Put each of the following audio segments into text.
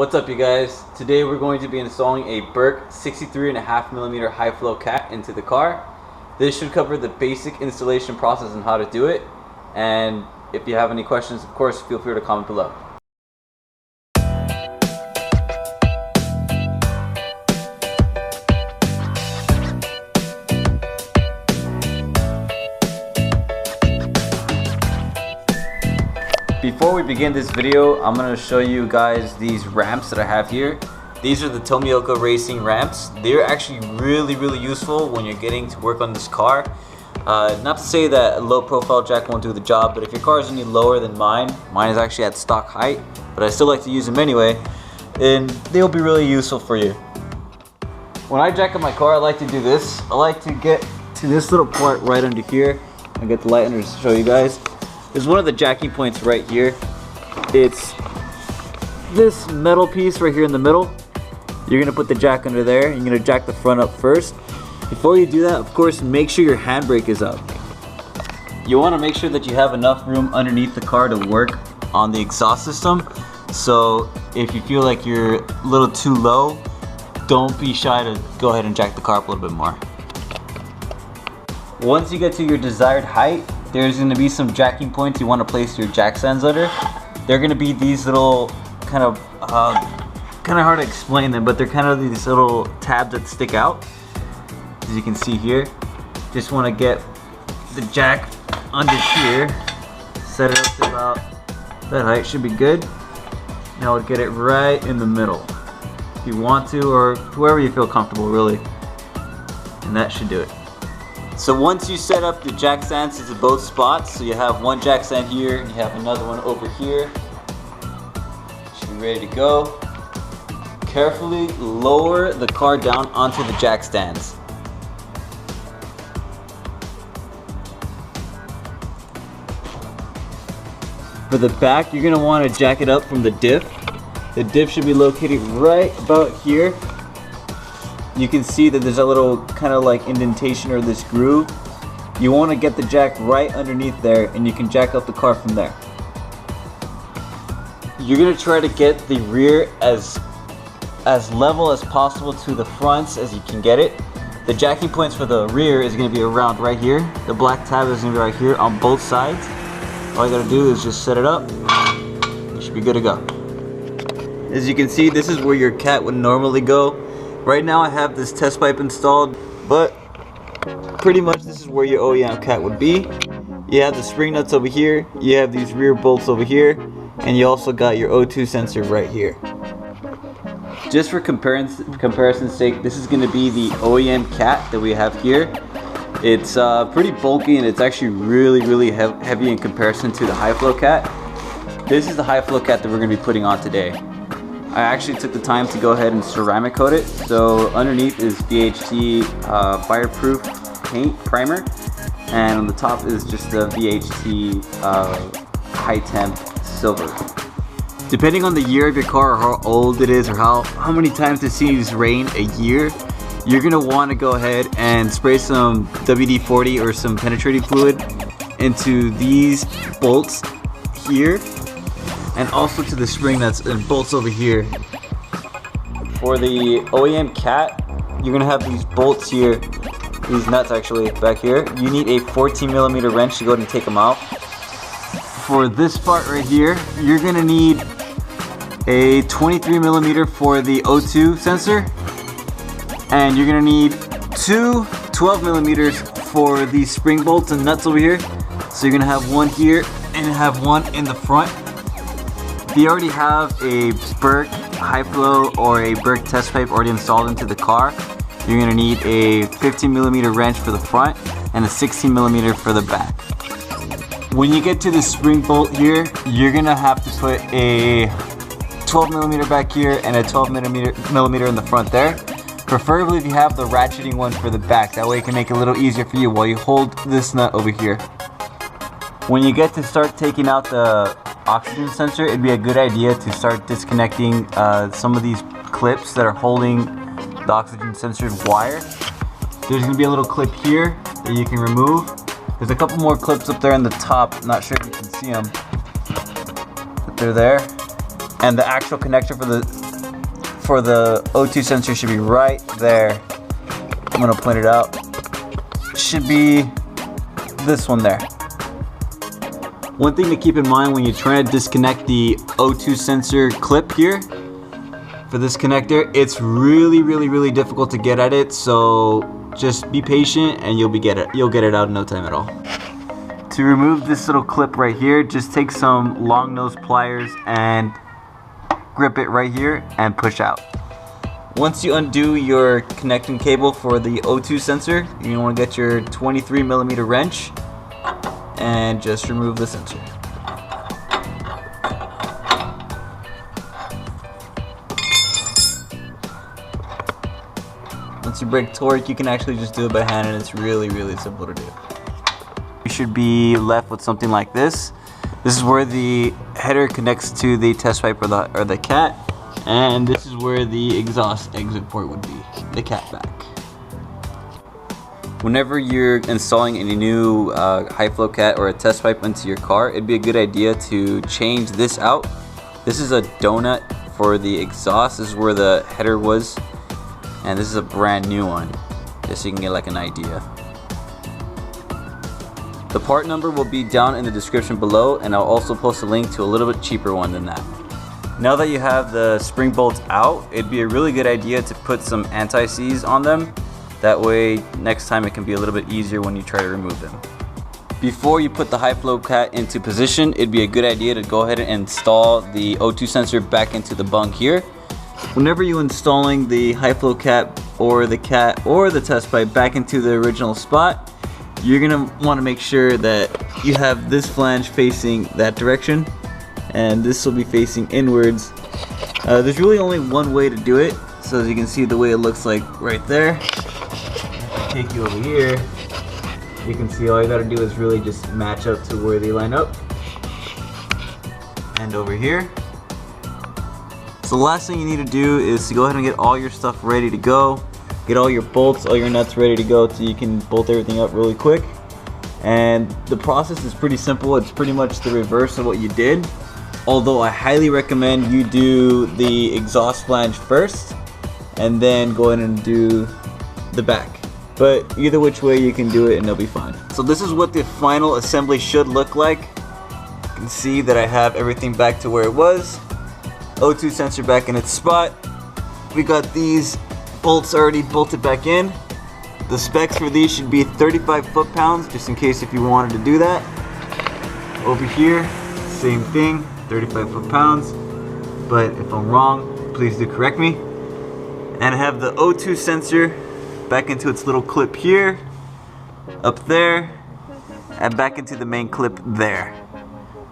What's up, you guys? Today we're going to be installing a Berk 63.5mm high flow cat into the car. This should cover the basic installation process and how to do it. And if you have any questions, of course, feel free to comment below. Before we begin this video, I'm going to show you guys these ramps that I have here. These are the Tomioka Racing ramps. They're actually really useful when you're getting to work on this car. Not to say that a low profile jack won't do the job, but if your car is any lower than mine is actually at stock height, but I still like to use them anyway, and they'll be really useful for you. When I jack up my car, I like to do this. I like to get to this little part right under here and get the light under to show you guys. There's one of the jacking points right here. It's this metal piece right here in the middle. You're gonna put the jack under there. You're gonna jack the front up first. Before you do that, of course, make sure your handbrake is up. You wanna make sure that you have enough room underneath the car to work on the exhaust system. So if you feel like you're a little too low, don't be shy to go ahead and jack the car up a little bit more. Once you get to your desired height, there's going to be some jacking points you want to place your jack stands under. They're going to be these little kind of hard to explain them, but they're kind of these little tabs that stick out, as you can see here. Just want to get the jack under here, set it up to about that height, should be good. Now we'll get it right in the middle if you want to, or wherever you feel comfortable, really, and that should do it. So once you set up the jack stands to both spots, so you have one jack stand here and you have another one over here, should be ready to go. Carefully lower the car down onto the jack stands. For the back, you're going to want to jack it up from the diff. The diff should be located right about here. You can see that there's a little kind of like indentation or this groove. You want to get the jack right underneath there, and you can jack up the car from there. You're going to try to get the rear as level as possible to the fronts as you can get it. The jacking points for the rear is going to be around right here. The black tab is going to be right here on both sides. All you got to do is just set it up. You should be good to go. As you can see, this is where your cat would normally go. Right now I have this test pipe installed, but pretty much this is where your OEM Cat would be. You have the spring nuts over here, you have these rear bolts over here, and you also got your O2 sensor right here. Just for comparison's sake, this is going to be the OEM Cat that we have here. It's pretty bulky, and it's actually really heavy in comparison to the high flow Cat. This is the high flow Cat that we're going to be putting on today. I actually took the time to go ahead and ceramic coat it. So underneath is VHT fireproof paint primer, and on the top is just the VHT high temp silver. Depending on the year of your car, or how old it is, or how many times it sees rain a year, you're gonna want to go ahead and spray some WD-40 or some penetrating fluid into these bolts here, and also to the spring nuts and bolts over here. For the OEM Cat, you're gonna have these bolts here, these nuts actually back here. You need a 14mm wrench to go ahead and take them out. For this part right here, you're gonna need a 23mm for the O2 sensor, and you're gonna need two 12mm for these spring bolts and nuts over here. So you're gonna have one here and have one in the front. If you already have a Berk high flow or a Berk test pipe already installed into the car, you're going to need a 15mm wrench for the front and a 16mm for the back. When you get to the spring bolt here, you're going to have to put a 12mm back here and a 12mm in the front there. Preferably if you have the ratcheting one for the back, that way it can make it a little easier for you while you hold this nut over here. When you get to start taking out the oxygen sensor, it'd be a good idea to start disconnecting some of these clips that are holding the oxygen sensor's wire. There's going to be a little clip here that you can remove. There's a couple more clips up there on the top, not sure if you can see them, but they're there. And the actual connector for the for the O2 sensor should be right there. I'm gonna point it out. Should be this one there. One thing to keep in mind when you're trying to disconnect the O2 sensor clip here for this connector, it's really difficult to get at it, so just be patient and you'll get it out in no time at all. To remove this little clip right here, just take some long nose pliers and grip it right here and push out. Once you undo your connecting cable for the O2 sensor, you want to get your 23mm wrench and just remove the sensor. Once you break torque, you can actually just do it by hand, and it's really simple to do. You should be left with something like this. This is where the header connects to the test pipe or the cat, and this is where the exhaust exit port would be, the cat back. Whenever you're installing any new high flow cat or a test pipe into your car, it'd be a good idea to change this out. This is a donut for the exhaust. This is where the header was, and this is a brand new one, just so you can get like an idea. The part number will be down in the description below, and I'll also post a link to a little bit cheaper one than that. Now that you have the spring bolts out, it'd be a really good idea to put some anti-seize on them. That way, next time it can be a little bit easier when you try to remove them. Before you put the high flow cat into position, it'd be a good idea to go ahead and install the O2 sensor back into the bung here. Whenever you're installing the high flow cat or the test pipe back into the original spot, you're gonna want to make sure that you have this flange facing that direction, and this will be facing inwards. There's really only one way to do it, so as you can see the way it looks like right there. If I take you over here, you can see all you gotta do is really just match up to where they line up. And over here. So the last thing you need to do is to go ahead and get all your stuff ready to go. Get all your bolts, all your nuts ready to go so you can bolt everything up really quick. And the process is pretty simple. It's pretty much the reverse of what you did. Although I highly recommend you do the exhaust flange first and then go ahead and do the back. But either which way you can do it and it'll be fine. So this is what the final assembly should look like. You can see that I have everything back to where it was. O2 sensor back in its spot. We got these bolts already bolted back in. The specs for these should be 35 foot-pounds, just in case if you wanted to do that. Over here, same thing, 35 foot-pounds. But if I'm wrong, please do correct me. And I have the O2 sensor back into its little clip here, up there, and back into the main clip there.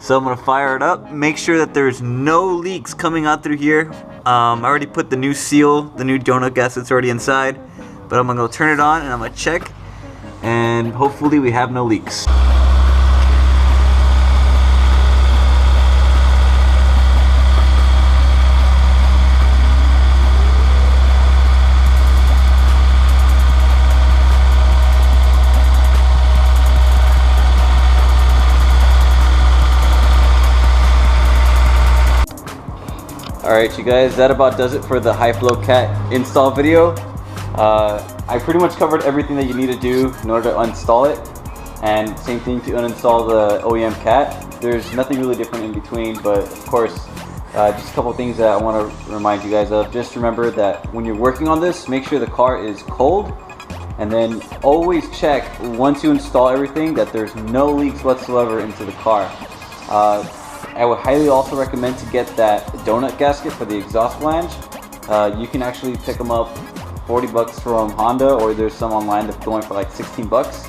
So I'm gonna fire it up. Make sure that there's no leaks coming out through here. I already put the new seal, the new Doughnut gasket's already inside, but I'm gonna go turn it on and I'm gonna check, and hopefully we have no leaks. Alright you guys, that about does it for the high flow cat install video. I pretty much covered everything that you need to do in order to uninstall it, and same thing to uninstall the OEM Cat. There's nothing really different in between, but of course just a couple things that I want to remind you guys of. Just remember that when you're working on this, make sure the car is cold, and then always check once you install everything that there's no leaks whatsoever into the car. I would highly also recommend to get that Doughnut gasket for the exhaust flange. You can actually pick them up 40 bucks from Honda, or there's some online that's going for like 16 bucks.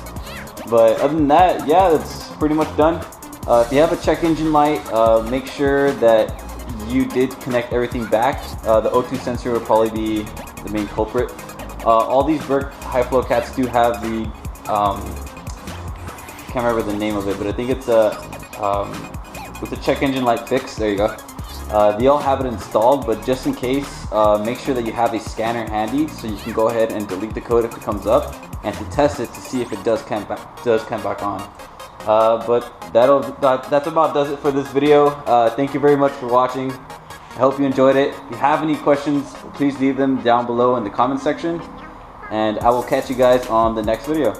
But other than that, yeah, that's pretty much done. If you have a check engine light, make sure that you did connect everything back. The O2 sensor would probably be the main culprit. All these Berk high flow cats do have the, can't remember the name of it, but I think it's a, with the check engine light fix, there you go. They all have it installed, but just in case, make sure that you have a scanner handy so you can go ahead and delete the code if it comes up, and to test it to see if it does come back on. But that's about does it for this video. Thank you very much for watching. hope you enjoyed it. If you have any questions, please leave them down below in the comment section. And I will catch you guys on the next video.